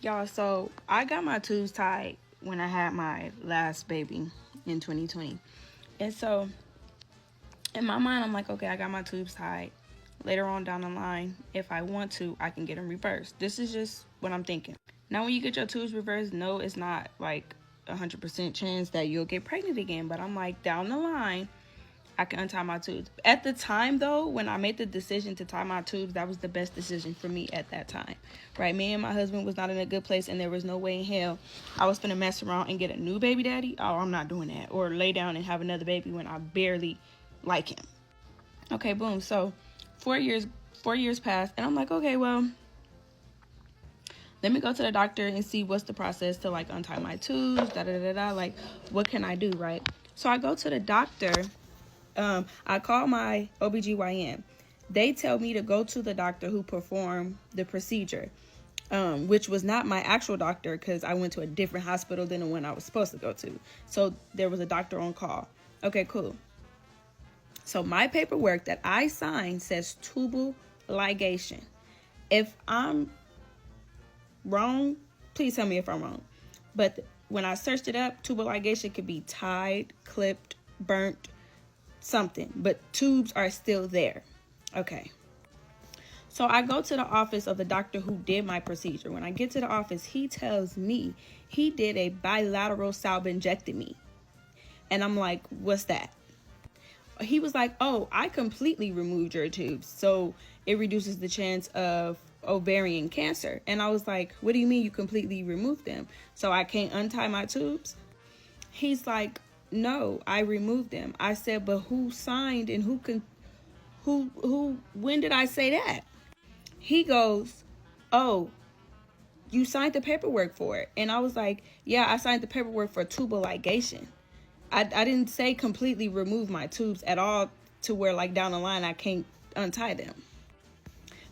Y'all, so I got my tubes tied when I had my last baby in 2020. And so in my mind, I'm like, okay, I got my tubes tied. Later on down the line, if I want to, I can get them reversed. This is just what I'm thinking. Now, when you get your tubes reversed, no, it's not like 100% chance that you'll get pregnant again. But I'm like, down the line, I can untie my tubes. At the time, though, when I made the decision to tie my tubes, that was the best decision for me at that time. Right? Me and my husband was not in a good place, and there was no way in hell I was gonna mess around and get a new baby daddy. Oh, I'm not doing that. Or lay down and have another baby when I barely like him. Okay, boom. So 4 years passed, and I'm like, okay, well, let me go to the doctor and see what's the process to like untie my tubes, like what can I do, right? So I go to the doctor. I call my OBGYN. They tell me to go to the doctor who performed the procedure, which was not my actual doctor because I went to a different hospital than the one I was supposed to go to. So there was a doctor on call. Okay, cool. So my paperwork that I signed says tubal ligation. If I'm wrong, please tell me if I'm wrong. But when I searched it up, tubal ligation could be tied, clipped, burnt, something, but tubes are still there. Okay. So I go to the office of the doctor who did my procedure. When I get to the office, he tells me he did a bilateral salpingectomy. And I'm like, what's that? He was like, oh, I completely removed your tubes, so it reduces the chance of ovarian cancer. And I was like, what do you mean you completely removed them? So I can't untie my tubes? He's like, no, I removed them. I said, but who signed and when did I say that? He goes, oh, you signed the paperwork for it. And I was like, yeah, I signed the paperwork for tubal ligation. I didn't say completely remove my tubes at all to where like down the line I can't untie them.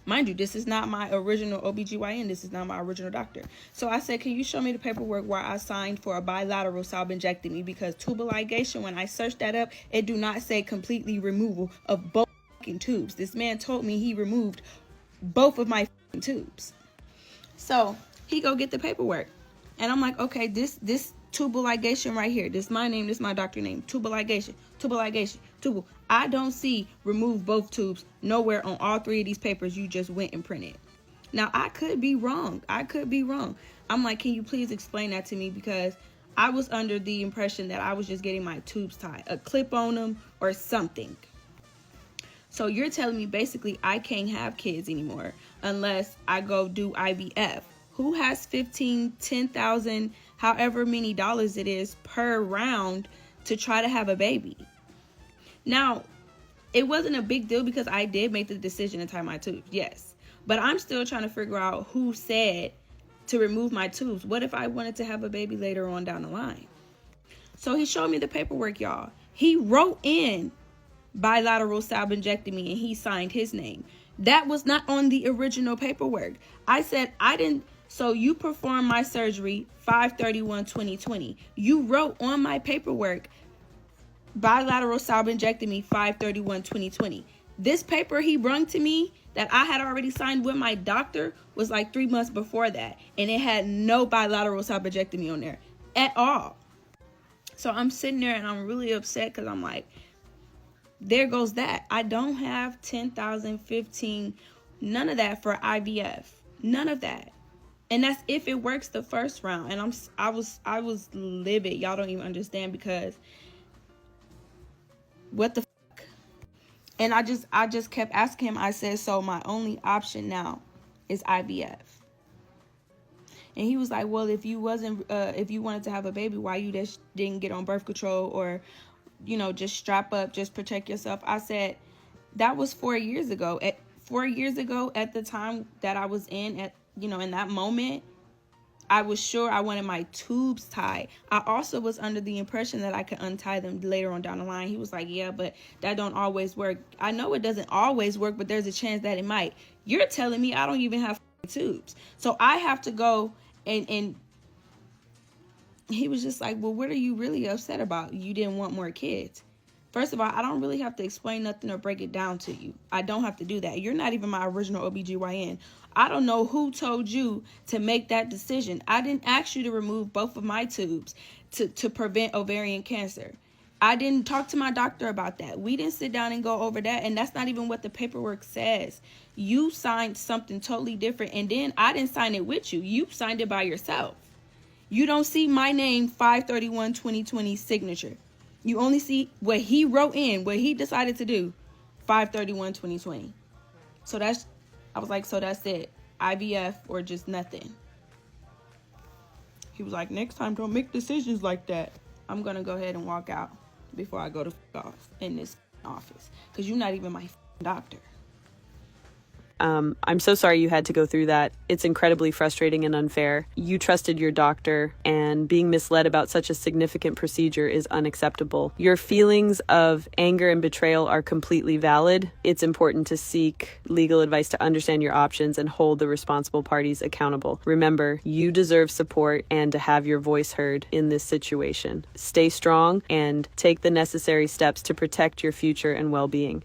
Mind you, this is not my original OBGYN. This is not my original doctor. So I said, can you show me the paperwork where I signed for a bilateral salpingectomy? Because tubal ligation, when I searched that up, it do not say completely removal of both tubes. This man told me he removed both of my tubes. So he go get the paperwork. And I'm like, okay, this tubal ligation right here. This is my name. This is my doctor name. Tubal ligation. Tubal ligation. Tubal. I don't see remove both tubes nowhere on all three of these papers you just went and printed. Now, I could be wrong. I'm like, can you please explain that to me? Because I was under the impression that I was just getting my tubes tied, a clip on them or something. So you're telling me basically I can't have kids anymore unless I go do IVF. Who has 15, 10,000, however many dollars it is per round to try to have a baby? Now, it wasn't a big deal because I did make the decision to tie my tubes, yes. But I'm still trying to figure out who said to remove my tubes. What if I wanted to have a baby later on down the line? So he showed me the paperwork, y'all. He wrote in bilateral salpingectomy and he signed his name. That was not on the original paperwork. I said, I didn't. So you performed my surgery 5/31/2020. You wrote on my paperwork bilateral salpingectomy 5/31/2020. This paper he brung to me that I had already signed with my doctor was like 3 months before that. And it had no bilateral salpingectomy on there at all. So I'm sitting there and I'm really upset because I'm like, there goes that. I don't have 10,000, 15, none of that for IVF. None of that. And that's if it works the first round. And I was livid. Y'all don't even understand because what the fuck? And I just kept asking him. I said, so my only option now is IVF. And he was like, well, if you wanted to have a baby, why you just didn't get on birth control or, just strap up, just protect yourself? I said, that was 4 years ago. At 4 years ago, at the time that I was in that moment, I was sure I wanted my tubes tied. I also was under the impression that I could untie them later on down the line. He was like, yeah, but that don't always work. I know it doesn't always work, but there's a chance that it might. You're telling me I don't even have tubes. So I have to go and he was just like, well, what are you really upset about? You didn't want more kids. First of all, I don't really have to explain nothing or break it down to you. I don't have to do that. You're not even my original OBGYN. I don't know who told you to make that decision. I didn't ask you to remove both of my tubes to prevent ovarian cancer. I didn't talk to my doctor about that. We didn't sit down and go over that, and that's not even what the paperwork says. You signed something totally different, and then I didn't sign it with you. You signed it by yourself. You don't see my name 5/31/2020 signature. You only see what he wrote in, what he decided to do 5/31/2020. So I was like, so that's it. IVF or just nothing. He was like, next time don't make decisions like that. I'm going to go ahead and walk out before I go to off in this office. Because you're not even my doctor. I'm so sorry you had to go through that. It's incredibly frustrating and unfair. You trusted your doctor, and being misled about such a significant procedure is unacceptable. Your feelings of anger and betrayal are completely valid. It's important to seek legal advice to understand your options and hold the responsible parties accountable. Remember, you deserve support and to have your voice heard in this situation. Stay strong and take the necessary steps to protect your future and well-being.